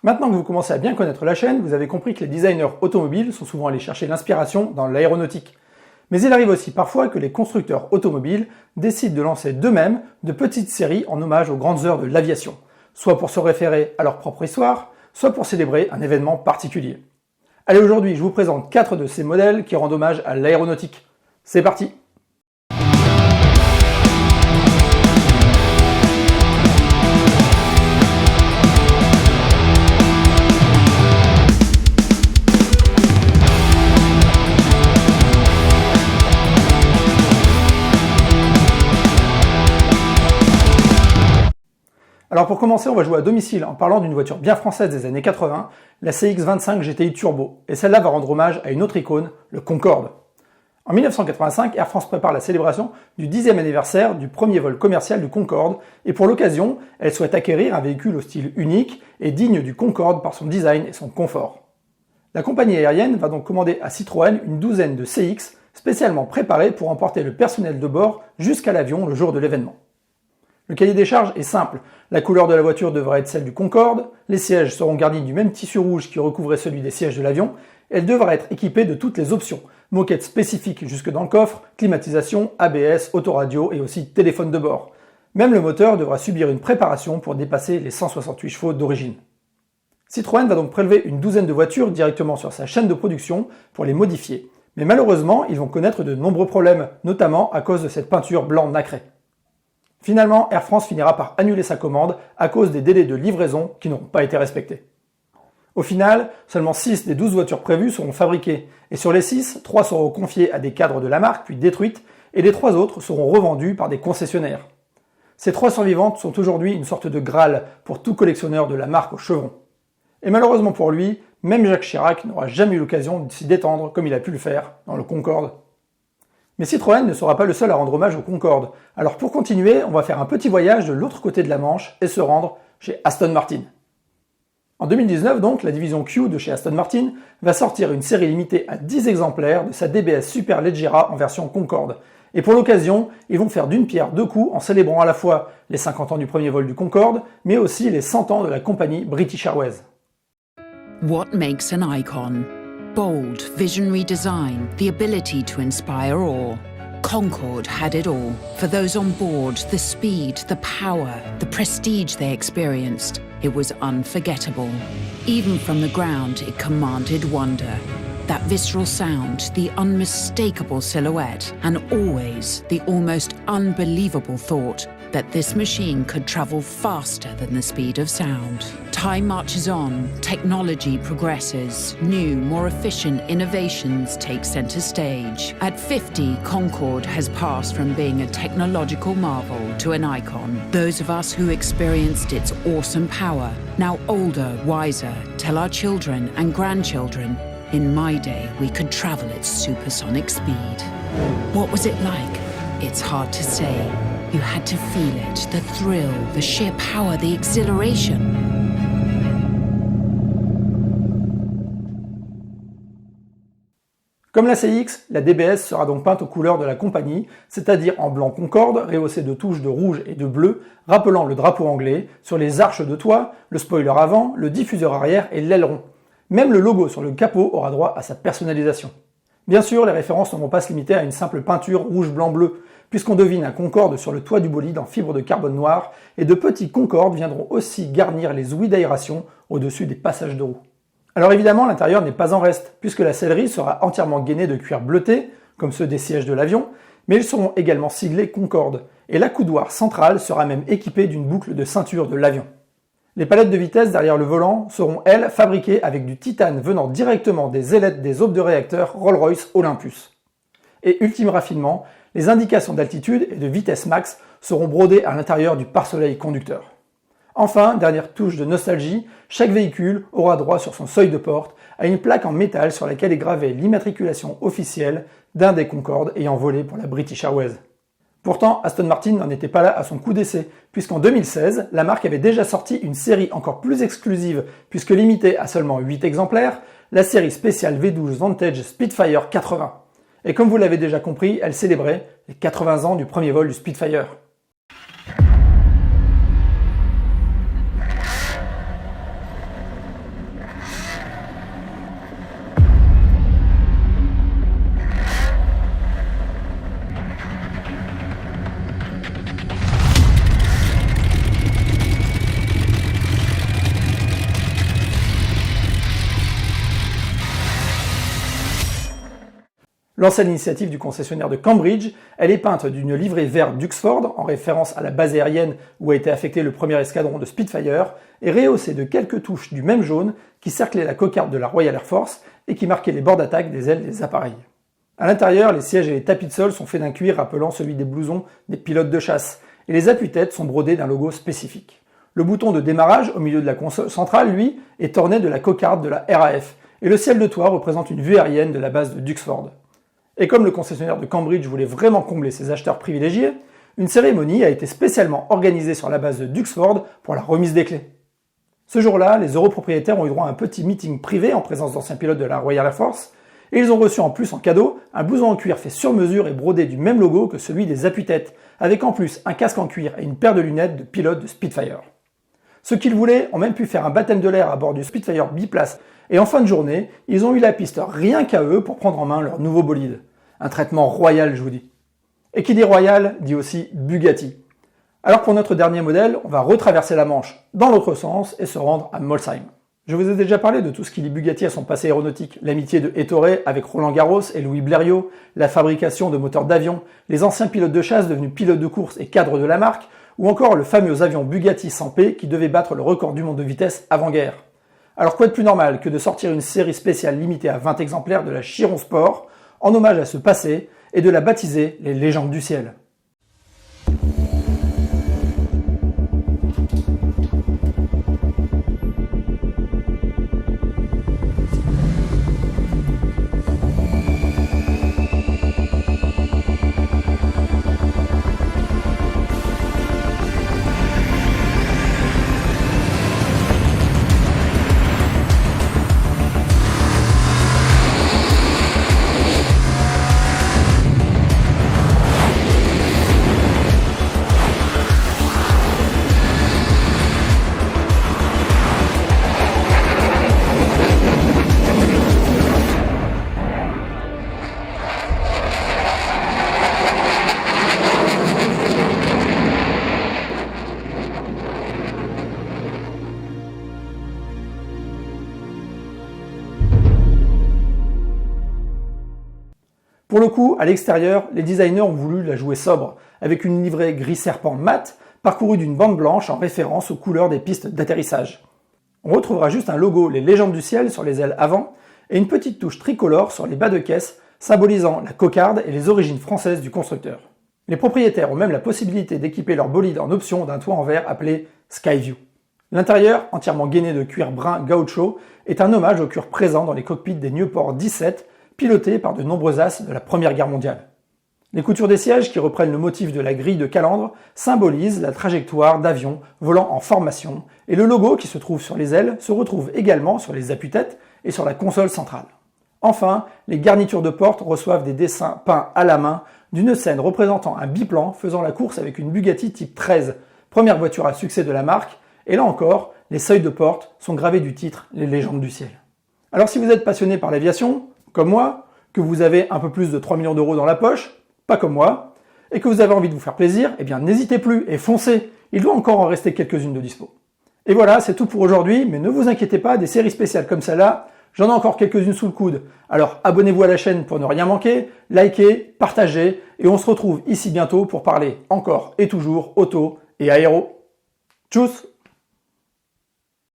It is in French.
Maintenant que vous commencez à bien connaître la chaîne, vous avez compris que les designers automobiles sont souvent allés chercher l'inspiration dans l'aéronautique. Mais il arrive aussi parfois que les constructeurs automobiles décident de lancer d'eux-mêmes de petites séries en hommage aux grandes heures de l'aviation, soit pour se référer à leur propre histoire, soit pour célébrer un événement particulier. Allez, aujourd'hui, je vous présente 4 de ces modèles qui rendent hommage à l'aéronautique. C'est parti! Alors pour commencer, on va jouer à domicile en parlant d'une voiture bien française des années 80, la CX-25 GTI Turbo, et celle-là va rendre hommage à une autre icône, le Concorde. En 1985, Air France prépare la célébration du 10e anniversaire du premier vol commercial du Concorde, et pour l'occasion, elle souhaite acquérir un véhicule au style unique et digne du Concorde par son design et son confort. La compagnie aérienne va donc commander à Citroën une douzaine de CX spécialement préparées pour emporter le personnel de bord jusqu'à l'avion le jour de l'événement. Le cahier des charges est simple, la couleur de la voiture devra être celle du Concorde, les sièges seront garnis du même tissu rouge qui recouvrait celui des sièges de l'avion, elle devra être équipée de toutes les options, moquettes spécifiques jusque dans le coffre, climatisation, ABS, autoradio et aussi téléphone de bord. Même le moteur devra subir une préparation pour dépasser les 168 chevaux d'origine. Citroën va donc prélever une douzaine de voitures directement sur sa chaîne de production pour les modifier. Mais malheureusement, ils vont connaître de nombreux problèmes, notamment à cause de cette peinture blanc nacrée. Finalement, Air France finira par annuler sa commande à cause des délais de livraison qui n'auront pas été respectés. Au final, seulement 6 des 12 voitures prévues seront fabriquées, et sur les 6, 3 seront confiées à des cadres de la marque puis détruites, et les 3 autres seront revendues par des concessionnaires. Ces 3 survivantes sont aujourd'hui une sorte de Graal pour tout collectionneur de la marque au chevron. Et malheureusement pour lui, même Jacques Chirac n'aura jamais eu l'occasion de s'y détendre comme il a pu le faire dans le Concorde. Mais Citroën ne sera pas le seul à rendre hommage au Concorde. Alors pour continuer, on va faire un petit voyage de l'autre côté de la Manche et se rendre chez Aston Martin. En 2019 donc, la division Q de chez Aston Martin va sortir une série limitée à 10 exemplaires de sa DBS Superleggera en version Concorde. Et pour l'occasion, ils vont faire d'une pierre deux coups en célébrant à la fois les 50 ans du premier vol du Concorde, mais aussi les 100 ans de la compagnie British Airways. What makes an icon? Bold, visionary design, the ability to inspire awe. Concorde had it all. For those on board, the speed, the power, the prestige they experienced. It was unforgettable. Even from the ground, it commanded wonder. That visceral sound, the unmistakable silhouette, and always the almost unbelievable thought that this machine could travel faster than the speed of sound. Time marches on, technology progresses, new, more efficient innovations take center stage. At 50, Concorde has passed from being a technological marvel to an icon. Those of us who experienced its awesome power, now older, wiser, tell our children and grandchildren, in my day, we could travel at supersonic speed. What was it like? It's hard to say. You had to feel it, the thrill, the sheer power, the exhilaration. Comme la CX, la DBS sera donc peinte aux couleurs de la compagnie, c'est-à-dire en blanc Concorde, rehaussé de touches de rouge et de bleu, rappelant le drapeau anglais, sur les arches de toit, le spoiler avant, le diffuseur arrière et l'aileron. Même le logo sur le capot aura droit à sa personnalisation. Bien sûr, les références ne vont pas se limiter à une simple peinture rouge-blanc-bleu, puisqu'on devine un Concorde sur le toit du bolide en fibre de carbone noir, et de petits Concorde viendront aussi garnir les ouïes d'aération au-dessus des passages de roues. Alors évidemment, l'intérieur n'est pas en reste, puisque la sellerie sera entièrement gainée de cuir bleuté, comme ceux des sièges de l'avion, mais ils seront également siglés Concorde, et l'accoudoir central sera même équipé d'une boucle de ceinture de l'avion. Les palettes de vitesse derrière le volant seront, elles, fabriquées avec du titane venant directement des ailettes des aubes de réacteurs Rolls-Royce Olympus. Et ultime raffinement, les indications d'altitude et de vitesse max seront brodées à l'intérieur du pare-soleil conducteur. Enfin, dernière touche de nostalgie, chaque véhicule aura droit sur son seuil de porte à une plaque en métal sur laquelle est gravée l'immatriculation officielle d'un des Concorde ayant volé pour la British Airways. Pourtant, Aston Martin n'en était pas là à son coup d'essai, puisqu'en 2016, la marque avait déjà sorti une série encore plus exclusive, puisque limitée à seulement 8 exemplaires, la série spéciale V12 Vantage Spitfire 80. Et comme vous l'avez déjà compris, elle célébrait les 80 ans du premier vol du Spitfire. Lancée à l'initiative du concessionnaire de Cambridge, elle est peinte d'une livrée verte d'Uxford, en référence à la base aérienne où a été affecté le premier escadron de Spitfire, et rehaussée de quelques touches du même jaune qui cerclait la cocarde de la Royal Air Force et qui marquait les bords d'attaque des ailes des appareils. À l'intérieur, les sièges et les tapis de sol sont faits d'un cuir rappelant celui des blousons des pilotes de chasse, et les appuis-têtes sont brodés d'un logo spécifique. Le bouton de démarrage au milieu de la console centrale, lui, est orné de la cocarde de la RAF, et le ciel de toit représente une vue aérienne de la base de Duxford. Et comme le concessionnaire de Cambridge voulait vraiment combler ses acheteurs privilégiés, une cérémonie a été spécialement organisée sur la base de Duxford pour la remise des clés. Ce jour-là, les europropriétaires ont eu droit à un petit meeting privé en présence d'anciens pilotes de la Royal Air Force, et ils ont reçu en plus en cadeau un blouson en cuir fait sur mesure et brodé du même logo que celui des appuis-têtes, avec en plus un casque en cuir et une paire de lunettes de pilote de Spitfire. Ceux qui le voulaient ont même pu faire un baptême de l'air à bord du Spitfire biplace, et en fin de journée, ils ont eu la piste rien qu'à eux pour prendre en main leur nouveau bolide. Un traitement royal, je vous dis. Et qui dit royal, dit aussi Bugatti. Alors pour notre dernier modèle, on va retraverser la Manche dans l'autre sens et se rendre à Molsheim. Je vous ai déjà parlé de tout ce qui lie Bugatti à son passé aéronautique, l'amitié de Ettore avec Roland Garros et Louis Blériot, la fabrication de moteurs d'avion, les anciens pilotes de chasse devenus pilotes de course et cadres de la marque, ou encore le fameux avion Bugatti 100P qui devait battre le record du monde de vitesse avant-guerre. Alors quoi de plus normal que de sortir une série spéciale limitée à 20 exemplaires de la Chiron Sport, en hommage à ce passé, et de la baptiser les légendes du ciel. Pour le coup, à l'extérieur, les designers ont voulu la jouer sobre, avec une livrée gris serpent mat, parcourue d'une bande blanche en référence aux couleurs des pistes d'atterrissage. On retrouvera juste un logo Les Légendes du Ciel sur les ailes avant, et une petite touche tricolore sur les bas de caisse, symbolisant la cocarde et les origines françaises du constructeur. Les propriétaires ont même la possibilité d'équiper leur bolide en option d'un toit en verre appelé Skyview. L'intérieur, entièrement gainé de cuir brun gaucho, est un hommage au cuir présent dans les cockpits des Nieuport 17, pilotés par de nombreux as de la Première Guerre mondiale. Les coutures des sièges, qui reprennent le motif de la grille de calandre, symbolisent la trajectoire d'avions volant en formation, et le logo qui se trouve sur les ailes se retrouve également sur les appuis-têtes et sur la console centrale. Enfin, les garnitures de porte reçoivent des dessins peints à la main d'une scène représentant un biplan faisant la course avec une Bugatti Type 13, première voiture à succès de la marque, et là encore, les seuils de porte sont gravés du titre Les Légendes du Ciel. Alors si vous êtes passionné par l'aviation, comme moi, que vous avez un peu plus de 3 millions d'euros dans la poche, pas comme moi, et que vous avez envie de vous faire plaisir, eh bien n'hésitez plus et foncez, il doit encore en rester quelques-unes de dispo. Et voilà, c'est tout pour aujourd'hui, mais ne vous inquiétez pas, des séries spéciales comme celle-là, j'en ai encore quelques-unes sous le coude. Alors abonnez-vous à la chaîne pour ne rien manquer, likez, partagez, et on se retrouve ici bientôt pour parler encore et toujours auto et aéro. Tchuss!